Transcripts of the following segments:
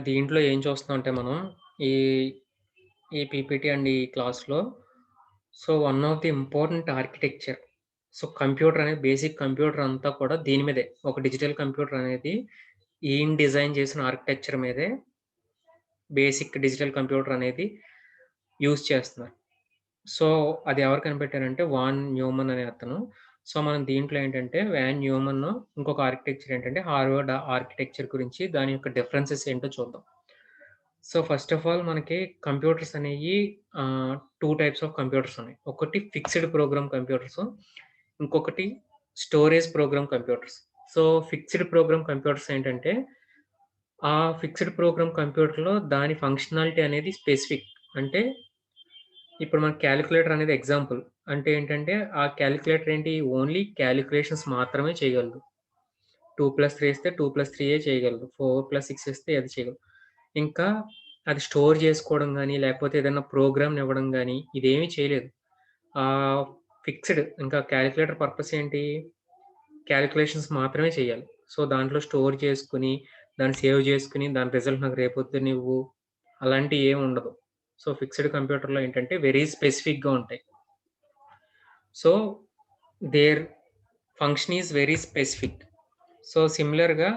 దీంట్లో ఏం చూస్తున్నాం అంటే మనం ఈ, ఈ పీపీటీ అండ్ ఈ క్లాస్‌లో one of the important architecture. Computer అనేది బేసిక్ కంప్యూటర్ అంతా కూడా దీని మీదే. ఒక డిజిటల్ కంప్యూటర్ అనేది ఈయన డిజైన్ చేసిన ఆర్కిటెక్చర్ మీదే బేసిక్ డిజిటల్ కంప్యూటర్ అనేది యూజ్ చేస్తున్నారు. సో, అది ఎవరు కనిపెట్టారంటే వాన్ న్యూమన్ అనే అతను. మనం దీంట్లో ఏంటంటే వాన్ న్యూమన్ ఇంకొక ఆర్కిటెక్చర్ ఏంటంటే హార్వర్డ్ ఆర్కిటెక్చర్ గురించి దాని యొక్క డిఫరెన్సెస్ ఏంటో చూద్దాం. ఫస్ట్ ఆఫ్ ఆల్ మనకి కంప్యూటర్స్ అనేయి 2 టైప్స్ ఆఫ్ కంప్యూటర్స్ ఉన్నాయి. ఒకటి ఫిక్స్డ్ ప్రోగ్రామ్ కంప్యూటర్స్. ఇంకొకటి storage program computers. Fixed program computers ఏంటంటే ఆ ఫిక్స్డ్ ప్రోగ్రామ్ కంప్యూటర్‌లో దాని ఫంక్షనాలిటీ అనేది స్పెసిఫిక్. అంటే ఇప్పుడు మన కాలిక్యులేటర్ అనేది ఎగ్జాంపుల్. అంటే ఏంటంటే, ఆ కాలిక్యులేటర్ ఏంటి ఓన్లీ కాలిక్యులేషన్స్ మాత్రమే చేయగలదు. 2+3 ఇస్తే 2+3 చేయగలదు. 4+6 ఇస్తే అది చేయగలదు. ఇంకా అది స్టోర్ చేసుకోవడం గాని, లేకపోతే ఏదైనా ప్రోగ్రామ్‌ని ఇవ్వడం గాని, ఇదేమీ చేయలేదు. ఆహ్, ఫిక్స్‌డ్ ఇంకా కాలిక్యులేటర్ పర్పస్ ఏంటి? కాలిక్యులేషన్స్ మాత్రమే చేయాలి. దాంట్లో స్టోర్ చేసుకొని, దాన్ని సేవ్ చేసుకొని, దాని రిజల్ట్ నాకు రేపొద్దున ఇవ్వు, అలాంటియి ఏమి ఉండదు. ఫిక్స్‌డ్ కంప్యూటర్‌లో ఏంటంటే వెరీ స్పెసిఫిక్‌గా ఉంటాయి. So, their function is very specific. So, సిమిలర్‌గా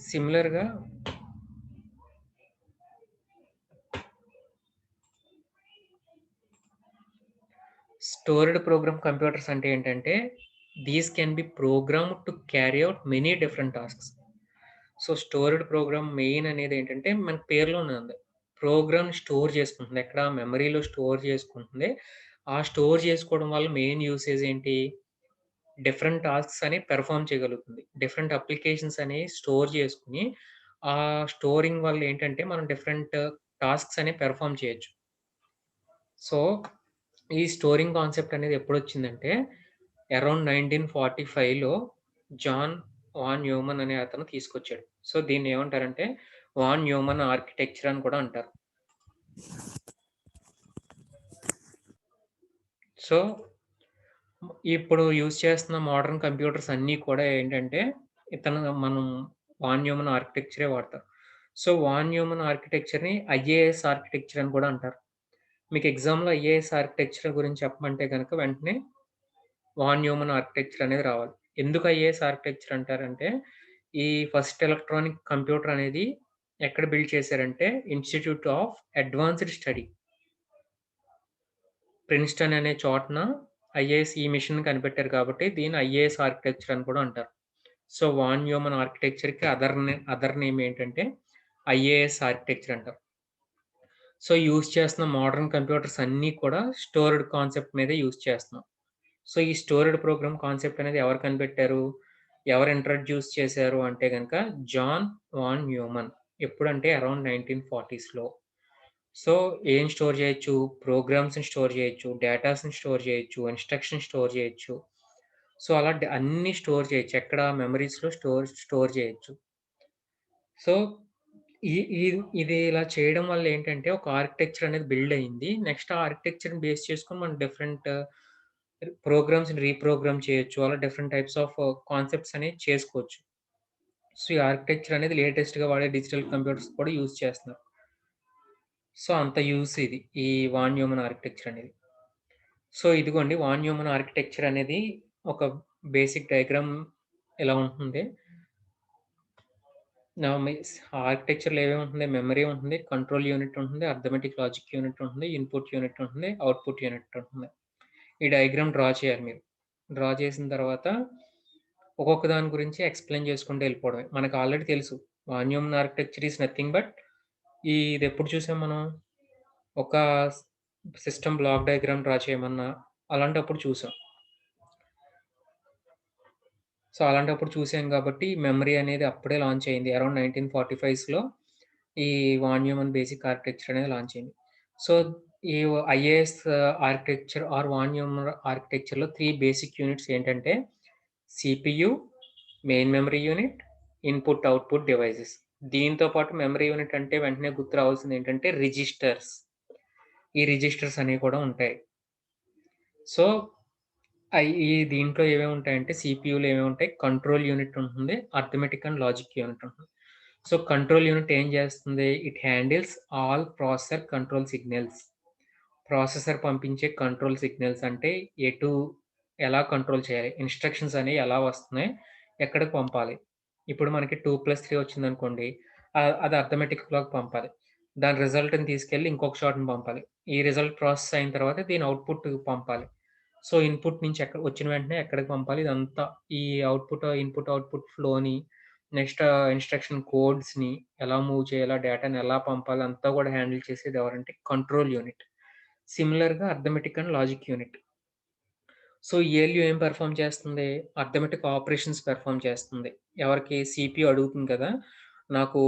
సిమిలర్‌గా స్టోర్డ్ ప్రోగ్రామ్ కంప్యూటర్స్ అంటే ఏంటంటే, these can be programmed to carry out many different tasks. Stored program main అనేది ఏంటంటే, మన పేరులోనే ఉంది. ప్రోగ్రామ్ స్టోర్ చేసుకుంటుంది. ఎక్కడ మెమరీలో స్టోర్ చేసుకుంటుంది. ఆ స్టోర్ చేసుకోవడం వల్ల మెయిన్ యూసేజ్ ఏంటి? డిఫరెంట్ టాస్క్స్ అనేవి పెర్ఫార్మ్ చేయగలుగుతుంది. డిఫరెంట్ అప్లికేషన్స్ అనేవి స్టోర్ చేసుకొని, ఆ స్టోరింగ్ వల్ల ఏంటంటే, మనం డిఫరెంట్ టాస్క్స్ అనేవి పెర్ఫార్మ్ చేయొచ్చు. సో, ఈ స్టోరింగ్ కాన్సెప్ట్ అనేది ఎప్పుడొచ్చిందంటే, అరౌండ్ 1945లో జాన్ వాన్ న్యూమన్ అనే అతను తీసుకొచ్చాడు. దీన్నేమంటారంటే, వాన్ న్యూమన్ ఆర్కిటెక్చర్ అని కూడా అంటారు. సో, ఇప్పుడు యూజ్ చేస్తున్న మోడర్న్ కంప్యూటర్స్ అన్నీ కూడా ఏంటంటే, మనం వాన్ న్యూమన్ ఆర్కిటెక్చరే వాడతారు. వాన్ న్యూమన్ ఆర్కిటెక్చర్‌ని ఐఏఎస్ ఆర్కిటెక్చర్ అని కూడా అంటారు. మీకు ఎగ్జామ్‌లో ఐఏఎస్ ఆర్కిటెక్చర్ గురించి చెప్పమంటే గనక వెంటనే వాన్ న్యూమన్ ఆర్కిటెక్చర్ అనేది రావాలి. ఎందుకు ఐఏఎస్ ఆర్కిటెక్చర్ అంటారంటే, ఈ ఫస్ట్ ఎలక్ట్రానిక్ కంప్యూటర్ అనేది ఎక్కడ బిల్డ్ చేశారంటే, institute of advanced study Princeton అనే చోటన ఐఏఎస్ ఈ మిషన్ కనిపెట్టారు కాబట్టి, దీన్ని ఐఏఎస్ ఆర్కిటెక్చర్ అని కూడా అంటారు. వాన్ న్యూమన్ ఆర్కిటెక్చర్‌కి అదర్ నేమ్ ఏంటంటే, ఐఏఎస్ ఆర్కిటెక్చర్ అంటారు. యూజ్ చేస్తున్న మోడర్న్ కంప్యూటర్స్ అన్నీ కూడా స్టోర్డ్ కాన్సెప్ట్ మీదే యూజ్ చేస్తున్నాం. ఈ స్టోర్డ్ ప్రోగ్రామ్ కాన్సెప్ట్ అనేది ఎవరు కనిపెట్టారు? ఎవరు ఇంట్రొడ్యూస్ చేశారు అంటే గనక జాన్ వాన్ న్యూమన్. ఎప్పుడంటే అరౌండ్ 1940స్‌లో. సో, ఏం స్టోర్ చేయొచ్చు? ప్రోగ్రామ్స్‌ని స్టోర్ చేయొచ్చు, డేటాస్‌ని స్టోర్ చేయొచ్చు, ఇన్‌స్ట్రక్షన్స్ స్టోర్ చేయొచ్చు. అలా అన్నీ స్టోర్ చేయొచ్చు. ఎక్కడ మెమరీస్‌లో స్టోర్ చేయొచ్చు. సో, ఈ ఈ ఇది ఇలా చేయడం వల్ల ఏంటంటే ఒక ఆర్కిటెక్చర్ అనేది బిల్డ్ అయింది. నెక్స్ట్ ఆ ఆర్కిటెక్చర్‌ని బేస్ చేసుకొని మనం డిఫరెంట్ ప్రోగ్రామ్స్‌ని రీప్రోగ్రామ్ చేయొచ్చు. అలా డిఫరెంట్ టైప్స్ ఆఫ్ కాన్సెప్ట్స్ అనేవి చేసుకోవచ్చు. ఈ ఆర్కిటెక్చర్ అనేది లేటెస్ట్‌గా వాడే డిజిటల్ కంప్యూటర్స్ కూడా యూజ్ చేస్తున్నారు. అంత యూజ్ ఇది. ఈ వాన్ న్యూమన్ ఆర్కిటెక్చర్ అనేది. ఇదిగోండి వాన్ న్యూమన్ ఆర్కిటెక్చర్ అనేది ఒక బేసిక్ డయాగ్రామ్ ఇలా ఉంటుంది. నా మిస్ ఆర్కిటెక్చర్‌లో ఏమేమి ఉంటుంది? మెమరీ ఉంటుంది, కంట్రోల్ యూనిట్ ఉంటుంది, అర్థమెటిక్ లాజిక్ యూనిట్ ఉంటుంది, ఇన్‌పుట్ యూనిట్ ఉంటుంది, అవుట్‌పుట్ యూనిట్ ఉంటుంది. ఈ డయాగ్రామ్ డ్రా చేయాలి మీరు. డ్రా చేసిన తర్వాత ఒక్కొక్క దాని గురించి ఎక్స్‌ప్లెయిన్ చేసుకుంటూ వెళ్ళిపోవడమే. మనకు ఆల్రెడీ తెలుసు. Von Neumann architecture is nothing but ఇదెప్పుడు చూసాం మనం? ఒక సిస్టమ్ బ్లాక్ డయాగ్రామ్ డ్రా చేయమన్నా అలాంటప్పుడు చూసాం. అలాంటప్పుడు చూసాం కాబట్టి మెమరీ అనేది అప్పుడే లాంచ్ అయింది. అరౌండ్ 1945స్‌లో ఈ వాన్ న్యూమన్ బేసిక్ ఆర్కిటెక్చర్ అనేది లాంచ్ అయింది. సో, ఈ IAS architecture or von Neumann ఆర్కిటెక్చర్‌లో 3 బేసిక్ యూనిట్స్ ఏంటంటే CPU, main memory unit, input, output devices. దీంతో పాటు మెమరీ యూనిట్ అంటే వెంటనే గుర్తు రావాల్సిందేంటంటే రిజిస్టర్స్. ఈ రిజిస్టర్స్ అనేవి కూడా ఉంటాయి. సో, ఈ దీంట్లో ఏమేమి ఉంటాయంటే సీపీయూలో ఏమేమి ఉంటాయి, కంట్రోల్ యూనిట్ ఉంటుంది. అర్థమెటిక్ అండ్ లాజిక్ యూనిట్ ఉంటుంది. సో, కంట్రోల్ యూనిట్ ఏం చేస్తుంది? It handles all processor control signals. Processor పంపించే కంట్రోల్ సిగ్నల్స్ అంటే ఎటు, ఎలా కంట్రోల్ చేయాలి? ఇన్‌స్ట్రక్షన్స్ అనేవి ఎలా వస్తున్నాయి? ఎక్కడికి పంపాలి? ఇప్పుడు మనకి 2+3 వచ్చిందనుకోండి. అది అర్థమెటిక్‌లోకి పంపాలి. దాని రిజల్ట్‌ని తీసుకెళ్ళి ఇంకొక చోటకి పంపాలి. ఈ రిజల్ట్ ప్రాసెస్ అయిన తర్వాత దీని అవుట్‌పుట్‌కి పంపాలి. సో, ఇన్‌పుట్ నుంచి వచ్చిన వెంటనే ఎక్కడికి పంపాలి? ఇదంతా ఈ ఇన్‌పుట్, అవుట్‌పుట్ ఫ్లోని నెక్స్ట్ ఇన్‌స్ట్రక్షన్ కోడ్స్‌ని ఎలా మూవ్ చేయాలా? డేటాని ఎలా పంపాలి? అంతా కూడా హ్యాండిల్ చేసేది ఎవరంటే కంట్రోల్ యూనిట్. సిమిలర్‌గా arithmetic and logic unit. So, ALU ఏం పెర్ఫార్మ్ చేస్తుంది? అర్థమెటిక్ ఆపరేషన్స్ పెర్ఫార్మ్ చేస్తుంది. ఎవరికి? సీపీయూ అడుగుతుంది కదా! నాకు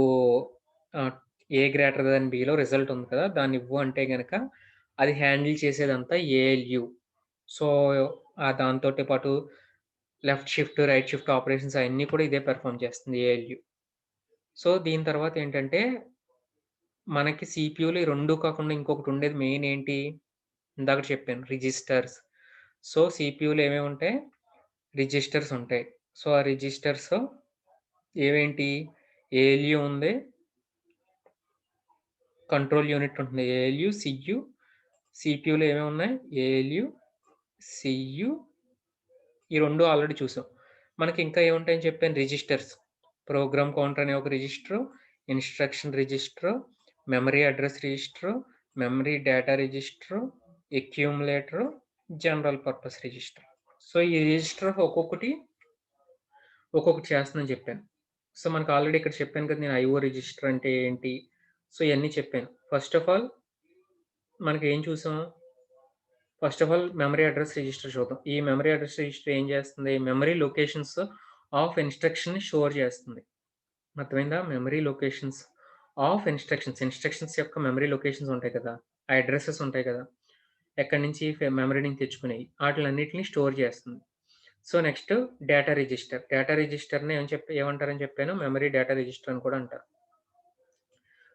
ఆహ్, ఏ గ్రేటర్ థాన్ బిలో రిజల్ట్ ఉంది కదా! దాన్నివ్వు అంటే గనక అది హ్యాండిల్ చేసేదంతా ఏఎల్‌యూ. సో, దాంతోటి పాటు left shift, right shift operations అయన్నీ కూడా ఇదే పెర్ఫార్మ్ చేస్తుంది ఏఎల్‌యూ. సో, దీని తర్వాత ఏంటంటే మనకి సీపీయూలో ఈ 2 కాకుండా ఇంకొకటుండేది మెయిన్ ఏంటి? ఇందాక చెప్పాను రిజిస్టర్స్. సో, సీపీయూలో ఏమేముంటాయి? రిజిస్టర్స్ ఉంటాయి. సో, ఆ రిజిస్టర్స్ ఏవేంటి? ఏఎల్‌యూ ఉంది. కంట్రోల్ యూనిట్ ఉంటుంది. ALU, CU. సీపీయూలో ఏమేమున్నాయి? ఏఎల్‌యూ, సీయూ ఈ 2 ఆల్రెడీ చూసాం. మనకి ఇంకా ఏముంటాయని చెప్పాను రిజిస్టర్స్. ప్రోగ్రామ్ కౌంటర్ అనే ఒక register, instruction register, memory address register, memory data register, accumulator, general purpose register. So, ఈ రిజిస్టర్ ఒక్కొక్కటి చేస్తుందని చెప్పాను. సో, మనకు ఆల్రెడీ ఇక్కడ చెప్పాను కదా! నేను ఐఓ రిజిస్టర్ అంటే ఏంటి? సో, ఇయన్నీ చెప్పాను. ఫస్ట్ ఆఫ్ ఆల్ మనకేం చూసాం? First of all memory address register చూద్దాం. ఈ మెమరీ అడ్రెస్ రిజిస్టర్ ఏం చేస్తుంది? మెమరీ లొకేషన్స్ ఆఫ్ ఇన్‌స్ట్రక్షన్‌ని స్టోర్ చేస్తుంది. అర్థమైందా? Memory locations of instructions. Instructions యొక్క మెమరీ లొకేషన్స్ ఉంటాయి కదా! ఆ అడ్రెసెస్ ఉంటాయి కదా! ఎక్కడి నుంచి మెమరీ నుంచి తెచ్చుకునేయి. ఆటిలన్నిటిని స్టోర్ చేస్తుంది. So, next data register. Data రిజిస్టర్‌ని ఏమంటారని చెప్పాను? మెమరీ డేటా రిజిస్టర్ అని కూడా అంటారు.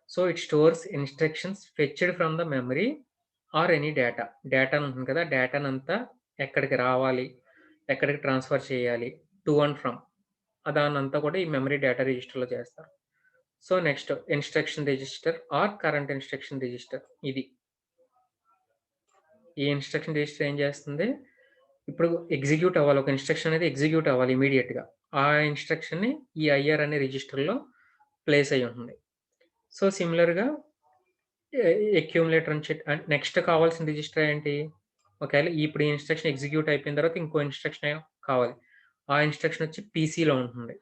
So, it stores instructions fetched from the memory or any data. Data అని ఉంటుంది కదా! డేటానంతా ఎక్కడికి రావాలి, ఎక్కడికి ట్రాన్స్‌ఫర్ చేయాలి, టు అండ్ ఫ్రమ్. దాన్నంతా కూడా ఈ మెమరీ డేటా రిజిస్టర్‌లో చేస్తారు. So, next instruction register or current instruction register ఇది. ఈ ఇన్‌స్ట్రక్షన్ రిజిస్టర్ ఏం చేస్తుంది? ఇప్పుడు ఎగ్జిక్యూట్ అవ్వాలి. ఒక ఇన్‌స్ట్రక్షన్ అనేది ఎగ్జిక్యూట్ అవ్వాలి ఇమ్మీడియేట్‌గా. ఆ ఇన్‌స్ట్రక్షన్‌ని ఈ ఐఆర్ అనే రిజిస్టర్‌లో ప్లేస్ అయ్యి ఉంటుంది. సో, సిమిలర్‌గా ఎ అక్యూములేటర్ అని నెక్స్ట్ కావాల్సిన రిజిస్టర్ ఏంటి? ఒకవేళ ఇప్పుడు ఈ ఇన్‌స్ట్రక్షన్ ఎగ్జిక్యూట్ అయిపోయిన తర్వాత ఇంకో ఇన్‌స్ట్రక్షన్ కావాలి. ఆ ఇన్‌స్ట్రక్షన్ వచ్చి పీసీలో ఉంటుంది.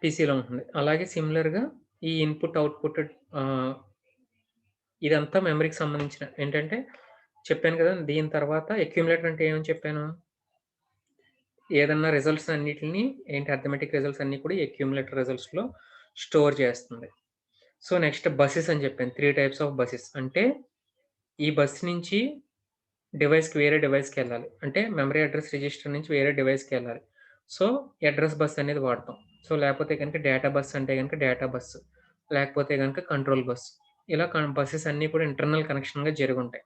పీసీలో ఉంటుంది. అలాగే సిమిలర్‌గా ఈ ఇన్‌పుట్, అవుట్‌పుట్ ఆహ్, ఇదంతా మెమరీకి సంబంధించిన ఏంటంటే చెప్పాను కదా! దీని తర్వాత అక్యూములేటర్ అంటే ఏమని చెప్పాను? ఏదన్నా రిజల్ట్స్ అన్నిటిని అర్థమెటిక్ రిజల్ట్స్ అన్నీ కూడా అక్యూములేటర్ రిజల్ట్స్‌లో స్టోర్ చేస్తుంది. సో, నెక్స్ట్ బసెస్ అని చెప్పాను. 3 టైప్స్ ఆఫ్ బసెస్. అంటే ఈ బస్ నుంచి వేరే డివైస్‌కెళ్ళాలి. అంటే మెమరీ అడ్రెస్ రిజిస్టర్ నుంచి వేరే డివైస్‌కెళ్ళాలి. సో, అడ్రెస్ బస్ అనేది వాడతాం. సో, లేకపోతే గనుక డేటా బస్ అంటే గనుక డేటా బస్. లేకపోతే గనుక కంట్రోల్ బస్. ఇలా బసెస్ అన్నీ కూడా ఇంటర్నల్ కనెక్షన్‌గా జరిగుంటాయి.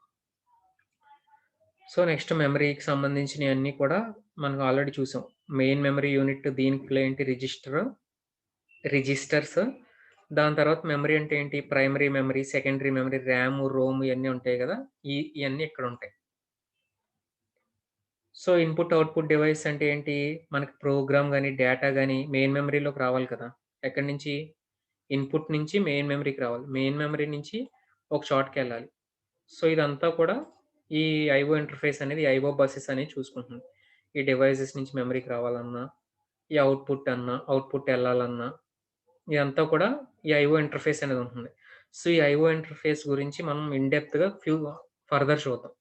సో, నెక్స్ట్ మెమరీకి సంబంధించినయన్నీ కూడా మనం ఆల్రెడీ చూసాం. మెయిన్ మెమరీ యూనిట్ దీంట్లో రిజిస్టర్స్. దాని తర్వాత మెమరీ అంటే ఏంటి? Primary memory, secondary memory, RAM, Rome ఇయన్నీ ఉంటాయి గదా! ఇయన్నీ ఇక్కడుంటాయి. సో, ఇన్‌పుట్, అవుట్‌పుట్ డివైస్ అంటే ఏంటి? మనకి ప్రోగ్రామ్ గాని, డేటా గాని మెయిన్ మెమరీలోకి రావాలి కదా! ఎక్కడి నుంచి? ఇన్‌పుట్ నుంచి మెయిన్ మెమరీకి రావాలి. మెయిన్ మెమరీ నుంచి ఒక చోటకెళ్ళాలి. సో, ఇదంతా కూడా ఈ ఐఓ ఇంటర్ఫేస్ అనేది, ఐఓ బసెస్ అనేవి చూసుకుంటుంది. ఈ డివైసెస్ నుంచి మెమరీకి రావాలన్నా, ఈ అవుట్‌పుట్ ఎళ్ళాలన్నా, ఇదంతా కూడా ఈ ఐఓ ఇంటర్ఫేస్ అనేది ఉంటుంది. సో, ఈ ఐఓ ఇంటర్ఫేస్ గురించి మనం ఇన్ డెప్త్‌గా ఫర్దర్ చూద్దాం.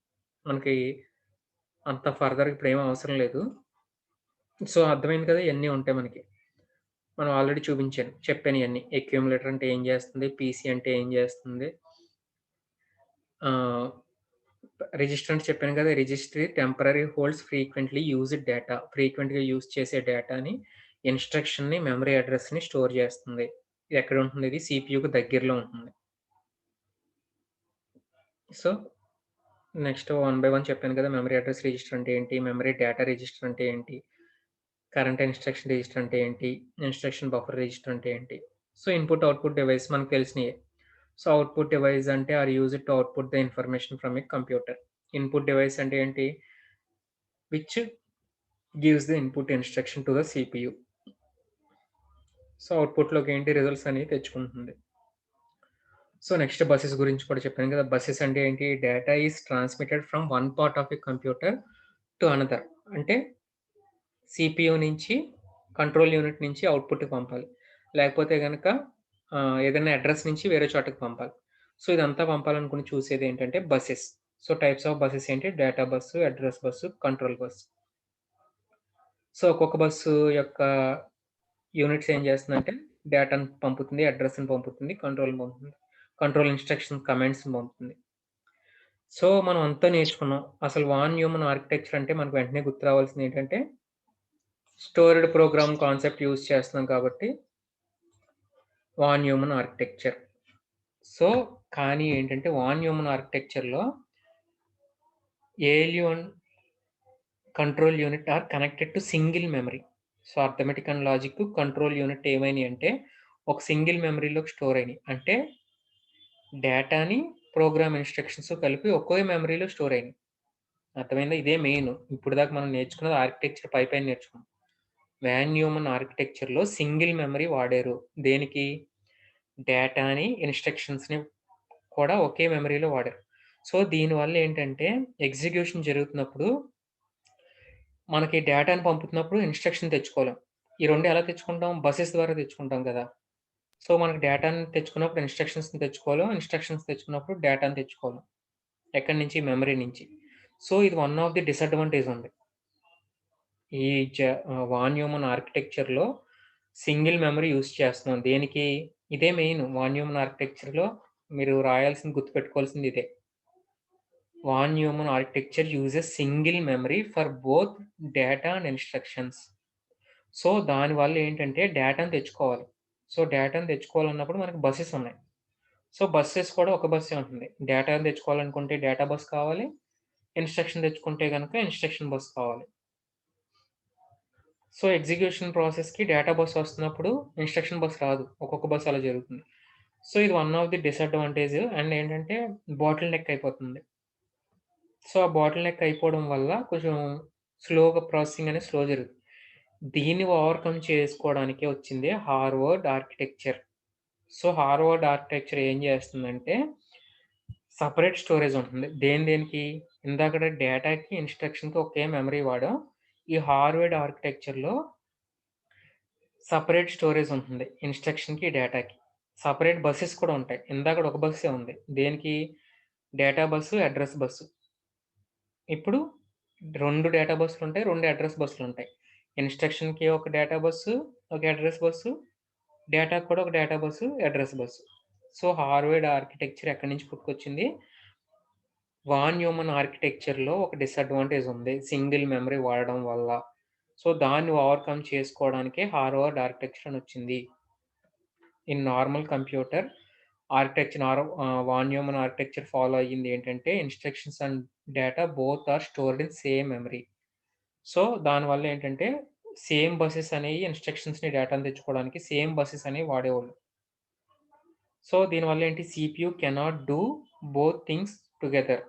మనకి అంత ఫర్దర్‌గా ఇప్పుడేమి అవసరం లేదు. సో, అర్థమైంది కదా! ఇయన్నీ ఉంటాయి మనకి. మనం ఆల్రెడీ చూపించాను. చెప్పాను ఇయన్నీ. అక్యూములేటర్ అంటే ఏం చేస్తుంది? పీసీ అంటే ఏం చేస్తుంది? ఆహ్, రిజిస్టర్ అంటే చెప్పాను కదా! Register temporary holds frequently used data. ఫ్రీక్వెంట్‌గా యూజ్ చేసే డేటాని, ఇన్‌స్ట్రక్షన్‌ని, మెమరీ అడ్రెస్‌ని స్టోర్ చేస్తుంది. ఇది ఎక్కడ ఉంటుంది? ఇది సీపీయూకి దగ్గరలో ఉంటుంది. So, next one by one చెప్పాను కదా! మెమరీ అడ్రెస్ రిజిస్టర్ అంటే ఏంటి? మెమరీ డేటా రిజిస్టర్ అంటే ఏంటి? కరెంట్ ఇన్‌స్ట్రక్షన్ రిజిస్టర్ అంటే ఏంటి? ఇన్‌స్ట్రక్షన్ బఫర్ రిజిస్టర్ అంటే ఏంటి? సో, ఇన్‌పుట్, అవుట్‌పుట్ డివైస్ మనకు తెలిసినయే. సో, అవుట్‌పుట్ డివైస్ అంటే are used to output the information from a computer. Input device అంటే ఏంటి? Which gives the input instruction to the CPU. So, అవుట్‌పుట్‌లోకి ఏంటి రిజల్ట్స్ అనేవి తెచ్చుకుంటుంది. సో, నెక్స్ట్ బసెస్ గురించి కూడా చెప్పాను కదా! బసెస్ అంటే ఏంటి? Data is transmitted from one part of a computer to another. అంటే సీపీయూ నుంచి కంట్రోల్ యూనిట్ నుంచి అవుట్‌పుట్‌కి పంపాలి. లేకపోతే గనక ఏదైనా అడ్రెస్ నుంచి వేరే చోటకి పంపాలి. సో, ఇదంతా పంపాలనుకుని చూసేదేంటంటే buses. So, types of buses ఏంటి? Data bus, address bus, control bus. So, ఒక్కొక్క బస్సు యొక్క యూనిట్స్ ఏం చేస్తుందంటే డేటాను పంపుతుంది, అడ్రెస్‌ని పంపుతుంది, కంట్రోల్‌ని పంపుతుంది. కంట్రోల్ ఇన్‌స్ట్రక్షన్ కమాండ్స్‌ని పంపుతుంది. సో, మనం అంతా నేర్చుకున్నాం. అసలు వాన్ న్యూమన్ ఆర్కిటెక్చర్ అంటే మనకు వెంటనే గుర్తు రావాల్సిందేంటంటే స్టోర్డ్ ప్రోగ్రామ్ కాన్సెప్ట్ యూజ్ చేస్తున్నాం కాబట్టి వాన్ న్యూమన్ ఆర్కిటెక్చర్. సో, కానీ ఏంటంటే వాన్ న్యూమన్ ఆర్కిటెక్చర్‌లో ALU and control unit are connected to single memory. So, arithmetic and logic control unit ఏమైనియంటే ఒక సింగిల్ మెమరీలోకి స్టోర్ అయినియి. అంటే డేటాని, ప్రోగ్రామ్ ఇన్‌స్ట్రక్షన్స్ కలిపి ఒకే మెమరీలో స్టోర్ అయినియి. అర్థమైందా? ఇదే మెయిన్. ఇప్పటిదాకా మనం నేర్చుకున్నది ఆర్కిటెక్చర్ పైపైన నేర్చుకున్నాం. వాన్ న్యూమన్ ఆర్కిటెక్చర్‌లో సింగిల్ మెమరీ వాడారు. దేనికి? డేటాని, ఇన్‌స్ట్రక్షన్స్‌ని కూడా ఒకే మెమరీలో వాడారు. సో, దీనివల్ల ఏంటంటే ఎగ్జిక్యూషన్ జరుగుతున్నప్పుడు మనకి డేటాని పంపుతున్నప్పుడు ఇన్‌స్ట్రక్షన్ తెచ్చుకోలేం. ఈ 2 ఎలా తెచ్చుకుంటాం? బసెస్ ద్వారా తెచ్చుకుంటాం కదా! సో, మనకు డేటాని తెచ్చుకున్నప్పుడు ఇన్‌స్ట్రక్షన్స్‌ని తెచ్చుకోలేం. ఇన్‌స్ట్రక్షన్స్ తెచ్చుకున్నప్పుడు డేటాని తెచ్చుకోలేం. ఎక్కడి నుంచి? మెమరీ నుంచి. సో, ఇది వన్ ఆఫ్ ది డిసడ్వాంటేజ్ ఉంది. ఈ వాన్ న్యూమన్ ఆర్కిటెక్చర్‌లో సింగిల్ మెమరీ యూజ్ చేస్తున్నాం. దేనికి? ఇదే మెయిన్ వాన్ న్యూమన్ ఆర్కిటెక్చర్‌లో మీరు రాయాల్సింది గుర్తుపెట్టుకోవాల్సింది ఇదే. Von Neumann architecture uses single memory for both data and instructions. So, దానివల్ల ఏంటంటే డేటాను తెచ్చుకోవాలి. సో, డేటాను తెచ్చుకోవాలన్నప్పుడు మనకు బసెస్ ఉన్నాయి. సో, బసెస్ కూడా ఒక బస్సే ఉంటుంది. డేటాను తెచ్చుకోవాలనుకుంటే డేటా బస్ కావాలి. ఇన్‌స్ట్రక్షన్ తెచ్చుకుంటే గనక ఇన్‌స్ట్రక్షన్ బస్ కావాలి. సో, ఎగ్జిక్యూషన్ ప్రాసెస్‌కి డేటా బస్ వస్తున్నప్పుడు ఇన్‌స్ట్రక్షన్ బస్ రాదు. ఒక్కొక్క బస్ అలా జరుగుతుంది. సో, ఇది one of the disadvantage and ఏంటంటే బాటిల్ నెక్ అయిపోతుంది. సో, ఆ బాటిల్ నెక్ అయిపోవడం వల్ల కొంచెం స్లోగా ప్రాసెసింగ్ అనేది స్లో జరుగుతుంది. దీన్ని ఓవర్‌కమ్ చేసుకోవడానికే వచ్చిందే Harvard architecture. So, Harvard architecture ఏం చేస్తుందంటే సెపరేట్ స్టోరేజ్ ఉంటుంది. దేనికి? ఇందాకడ డేటాకి, ఇన్‌స్ట్రక్షన్‌కి ఒకే మెమరీ వాడాం. ఈ హార్వర్డ్ ఆర్కిటెక్చర్‌లో సెపరేట్ స్టోరేజ్ ఉంటుంది. ఇన్‌స్ట్రక్షన్‌కి, డేటాకి. సెపరేట్ బసెస్ కూడా ఉంటాయి. ఇందాకడ ఒక బస్సే ఉంది. దేనికి? Data bus, address bus. ఇప్పుడు 2 డేటా బస్సులుంటాయి. 2 అడ్రెస్ బస్సులుంటాయి. ఇన్‌స్ట్రక్షన్‌కి ఒక డేటా బస్సు, ఒక అడ్రెస్ బస్సు. డేటాకి కూడా ఒక data bus, address bus. So, Harvard architecture ఎక్కడి నుంచి పుట్టుకొచ్చింది? వాన్ న్యూమన్ ఆర్కిటెక్చర్‌లో ఒక డిసడ్వాంటేజ్ ఉంది. సింగిల్ మెమరీ వాడడం వల్ల. సో, దాన్ని ఓవర్‌కమ్ చేసుకోవడానికే హార్వర్డ్ ఆర్కిటెక్చర్ అనొచ్చింది. In normal computer von Neumann architecture follow అయ్యింది ఏంటంటే instructions and data both are stored in same memory. So, దానివల్ల ఏంటంటే సేమ్ బసెస్ అనేయి ఇన్‌స్ట్రక్షన్స్‌ని, డేటాను తెచ్చుకోవడానికి సేమ్ బసెస్ అనేవి వాడేవాళ్ళు. సో, దీనివల్ల ఏంటి CPU cannot do both things together.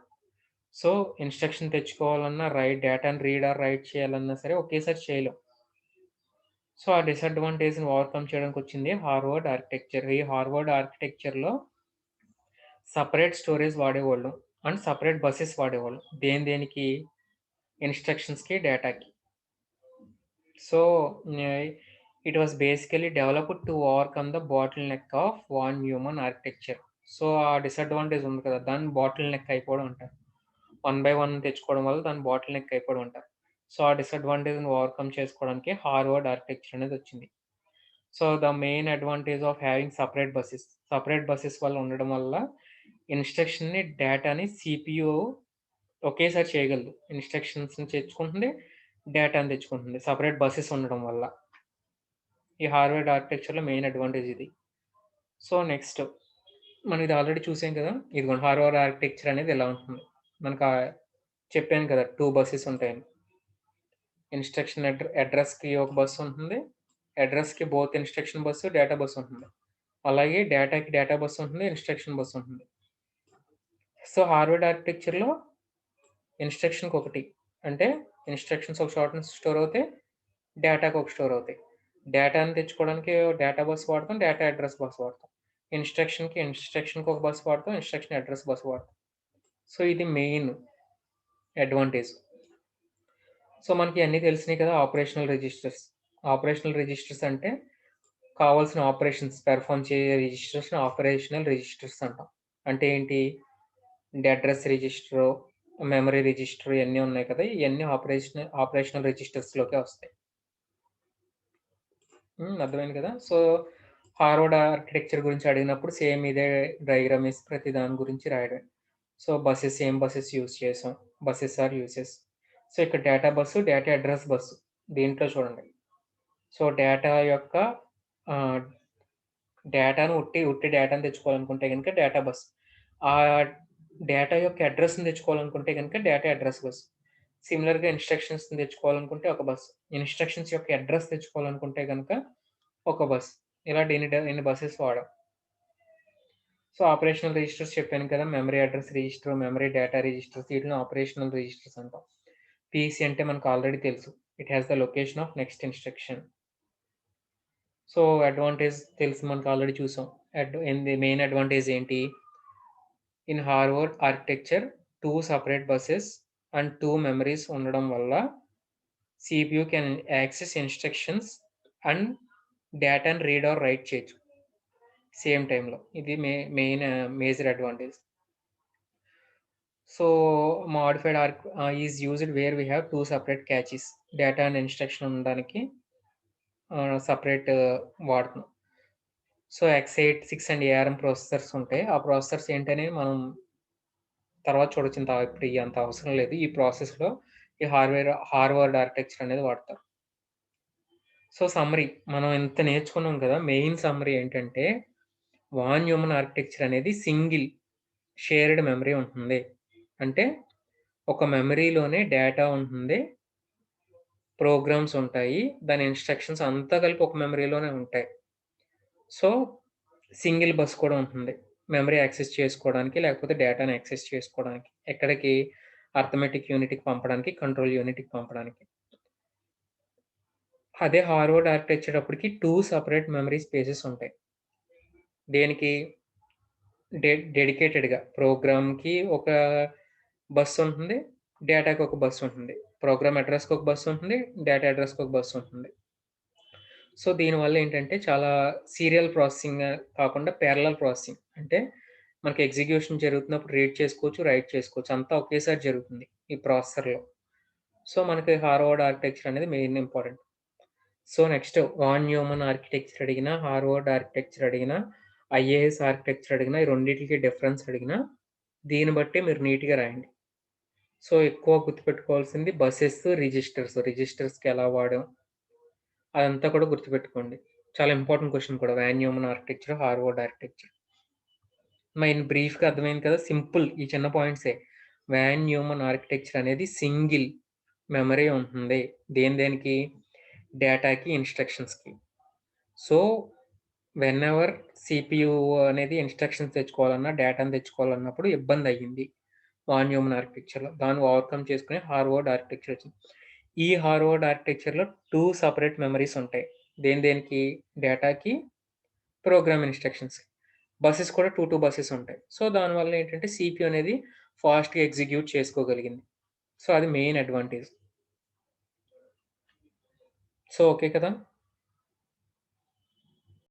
So, instruction తెచ్చుకోవాలన్నా, డేటాను రీడ్ ఆర్ రైట్ చేయాలన్నా సరే ఒకేసారి చేయలేం. సో, ఆ డిసడ్వాంటేజ్‌ని ఓవర్‌కమ్ చేయడానికొచ్చింది హార్వర్డ్ ఆర్కిటెక్చర్. ఈ హార్వర్డ్ ఆర్కిటెక్చర్‌లో సెపరేట్ స్టోరేజ్ వాడేవాళ్ళు. అండ్ సెపరేట్ బసెస్ వాడేవాళ్ళు. దేనికి? ఇన్‌స్ట్రక్షన్స్‌కి, డేటాకి. So, ah, it was basically developed to overcome the bottle neck of von Neumann architecture. So, ఆ డిసడ్వాంటేజ్ ఉంది కదా! దాన్ని బాటిల్ నెక్ అయిపోవడం అంటారు. వన్ బై వన్ తెచ్చుకోవడం వల్ల దాన్ని బాటిల్ నెక్ అయిపోవడం అంటారు. సో, ఆ డిసడ్వాంటేజ్‌ని ఓవర్‌కమ్ చేసుకోవడానికి హార్వర్డ్ ఆర్కిటెక్చర్ అనేదొచ్చింది. So, the main advantage of having separate buses. Separate buses వల్ల ఉండడం వల్ల ఇన్‌స్ట్రక్షన్‌ని, డేటాని సీపీయూ ఒకేసారి చేయగలదు. ఇన్‌స్ట్రక్షన్స్‌ని తెచ్చుకుంటుంది, డేటాని తెచ్చుకుంటుంది. సెపరేట్ బసెస్ ఉండడం వల్ల. ఈ హార్వర్డ్ ఆర్కిటెక్చర్‌లో మెయిన్ అడ్వాంటేజ్ ఇది. సో, నెక్స్ట్ మనం ఇది ఆల్రెడీ చూసాం కదా! ఇదిగోండి హార్వర్డ్ ఆర్కిటెక్చర్ అనేది ఇలా ఉంటుంది. మనకు చెప్పాను కదా! 2 బసెస్ ఉంటాయని. ఇన్‌స్ట్రక్షన్ అడ్రెస్‌కి ఒక బస్ ఉంటుంది. అడ్రెస్‌కి both instruction bus, data bus ఉంటుంది. అలాగే డేటాకి డేటా బస్ ఉంటుంది. ఇన్‌స్ట్రక్షన్ బస్ ఉంటుంది. సో, హార్వర్డ్ ఆర్కిటెక్చర్‌లో ఇన్‌స్ట్రక్షన్‌కొకటి. అంటే ఇన్‌స్ట్రక్షన్స్ ఒక చోట నుంచి స్టోర్ అవుతాయి. డేటాకి ఒక స్టోర్ అవుతాయి. డేటాని తెచ్చుకోవడానికి డేటా బస్ వాడతాం. డేటా అడ్రెస్ బస్ వాడతాం. ఇన్‌స్ట్రక్షన్‌కి ఒక బస్ వాడతాం. ఇన్‌స్ట్రక్షన్ అడ్రెస్ బస్ వాడతాం. సో, ఇది మెయిన్ అడ్వాంటేజ్. సో, మనకి అన్నీ తెలిసినయి కదా! Operational registers. ఆపరేషనల్ రిజిస్టర్స్ అంటే కావాల్సిన ఆపరేషన్స్ పెర్ఫార్మ్ చేయే రిజిస్టర్స్‌ని ఆపరేషనల్ రిజిస్టర్స్ అంటాం. అంటే ఏంటి? అడ్రెస్ రిజిస్టరు, మెమరీ రిజిస్టర్ ఇయన్నీ ఉన్నాయి కదా! ఇయన్నీ ఆపరేషనల్ రిజిస్టర్స్‌లోకే వస్తాయి. అర్థమైంది కదా! సో, హార్వర్డ్ ఆర్కిటెక్చర్ గురించి అడిగినప్పుడు సేమ్ ఇదే డయాగ్రామ్ ఏసి ప్రతి దాని గురించి రాయడమే. సో, ఏం బసెస్ యూజ్ చేసాం. Buses or uses. సో, ఇక్కడ data bus, data address bus. దీంట్లో చూడండి. సో, డేటా యొక్క ఆహ్, డేటాను ఉట్టి డేటాను తెచ్చుకోవాలనుకుంటే గనుక డేటా బస్. ఆహ్, డేటా యొక్క అడ్రెస్‌ని తెచ్చుకోవాలనుకుంటే గనుక డేటా అడ్రెస్ బస్. సిమిలర్‌గా ఇన్‌స్ట్రక్షన్స్‌ని తెచ్చుకోవాలనుకుంటే ఒక బస్. ఇన్‌స్ట్రక్షన్స్ యొక్క అడ్రెస్ తెచ్చుకోవాలనుకుంటే గనుక ఒక బస్. ఇలా ఇన్ని బసెస్ వాడాం. సో, ఆపరేషనల్ రిజిస్టర్స్ చెప్పాను కదా! Memory address register, memory data registers వీటిలిని ఆపరేషనల్ రిజిస్టర్స్ అంటాం. పీసీ అంటే మనకు ఆల్రెడీ తెలుసు. It has the location of next instruction. So, advantage తెలుసు మనకు ఆల్రెడీ చూసాం. మెయిన్ అడ్వాంటేజ్ ఏంటి? In Harvard architecture 2 separate buses and 2 memories ఉండడం వల్ల CPU can access instructions and డేటాని రీడ్ ఆర్ రైట్ చేయొచ్చు సేమ్ టైమ్‌లో. ఇది main major advantage. So, modified is used where we have 2 separate caches. Data and instruction ఉండడానికి separate వాడుతున్నాం. So, x86 and ARM processors ఉంటాయి. ఆ ప్రాసెసర్స్ ఏంటనేది మనం తర్వాత చూడొచ్చు. ఇప్పుడు అంత అవసరం లేదు. ఈ ప్రాసెస్‌లో ఈ హార్వర్డ్ ఆర్కిటెక్చర్ అనేది వాడతారు. సో, సమ్మరీ మనం ఇంత నేర్చుకున్నాం కదా! మెయిన్ సమ్మరీ ఏంటంటే, వాన్ న్యూమన్ ఆర్కిటెక్చర్ అనేది సింగిల్ షేర్డ్ మెమరీ ఉంటుంది. అంటే ఒక మెమరీలోనే డేటా ఉంటుంది. ప్రోగ్రామ్స్ ఉంటాయి. దాని ఇన్‌స్ట్రక్షన్స్ అంతా కలిపి ఒక మెమరీలోనే ఉంటాయి. సో, సింగిల్ బస్ కూడా ఉంటుంది. మెమరీ యాక్సెస్ చేసుకోవడానికి, లేకపోతే డేటాని యాక్సెస్ చేసుకోవడానికి. ఎక్కడికి? అర్థమెటిక్ యూనిట్‌కి పంపడానికి, కంట్రోల్ యూనిట్‌కి పంపడానికి. అదే హార్వర్డ్ ఆర్కిటెక్చర్ అప్పటికి 2 సెపరేట్ మెమరీ స్పేసెస్ ఉంటాయి. దేనికి? డెడికేటెడ్‌గా ప్రోగ్రామ్‌కి ఒక బస్ ఉంటుంది. డేటాకి ఒక బస్ ఉంటుంది. ప్రోగ్రామ్ అడ్రెస్‌కి ఒక బస్ ఉంటుంది. డేటా అడ్రెస్‌కి ఒక బస్ ఉంటుంది. సో, దీనివల్ల ఏంటంటే చాలా సీరియల్ ప్రాసెసింగ్ కాకుండా పారలెల్ ప్రాసెసింగ్. అంటే మనకి ఎగ్జిక్యూషన్ జరుగుతున్నప్పుడు రీడ్ చేసుకోవచ్చు, రైట్ చేసుకోవచ్చు. అంతా ఒకేసారి జరుగుతుంది ఈ ప్రాసెసర్‌లో. సో, మనకి హార్వర్డ్ ఆర్కిటెక్చర్ అనేది main important. So, next von Neumann architecture అడిగినా, హార్వర్డ్ ఆర్కిటెక్చర్ అడిగినా, ఐఏఎస్ ఆర్కిటెక్చర్ అడిగినా, ఈ రెండిట్లికి డిఫరెన్స్ అడిగినా, దీన్ని బట్టి మీరు నీట్‌గా రాయండి. సో, ఎక్కువ గుర్తుపెట్టుకోవాల్సింది బసెస్, రిజిస్టర్స్. రిజిస్టర్స్‌కి ఎలా వాడాం, అదంతా కూడా గుర్తుపెట్టుకోండి. చాలా ఇంపార్టెంట్ క్వెషన్ కూడా. Von Neumann architecture, Harvard architecture. బ్రీఫ్‌గా అర్థమైంది కదా! సింపుల్ ఈ చిన్న పాయింట్సే. వాన్ న్యూమన్ ఆర్కిటెక్చర్ అనేది సింగిల్ మెమరీ ఉంటుంది. దేనికి? డేటాకి, ఇన్‌స్ట్రక్షన్స్‌కి. సో, వెనెవర్ సీపీయూ అనేది ఇన్‌స్ట్రక్షన్స్ తెచ్చుకోవాలన్నా, డేటాను తెచ్చుకోవాలన్నప్పుడు ఇబ్బందయ్యింది. వాన్ న్యూమన్ ఆర్కిటెక్చర్‌లో. దాన్ని ఓవర్‌కమ్ చేసుకొని హార్వర్డ్ ఆర్కిటెక్చర్ వచ్చింది. ఈ హార్వర్డ్ ఆర్కిటెక్చర్‌లో 2 సెపరేట్ మెమరీస్ ఉంటాయి. దేనికి? డేటాకి, ప్రోగ్రామ్ ఇన్‌స్ట్రక్షన్స్‌కి. బసెస్ కూడా 2 బసెస్ ఉంటాయి. సో, దానివల్ల ఏంటంటే సీపీయూ అనేది ఫాస్ట్‌గా ఎగ్జిక్యూట్ చేసుకోగలిగింది. సో, అది మెయిన్ అడ్వాంటేజ్. సో, ఓకే కదా!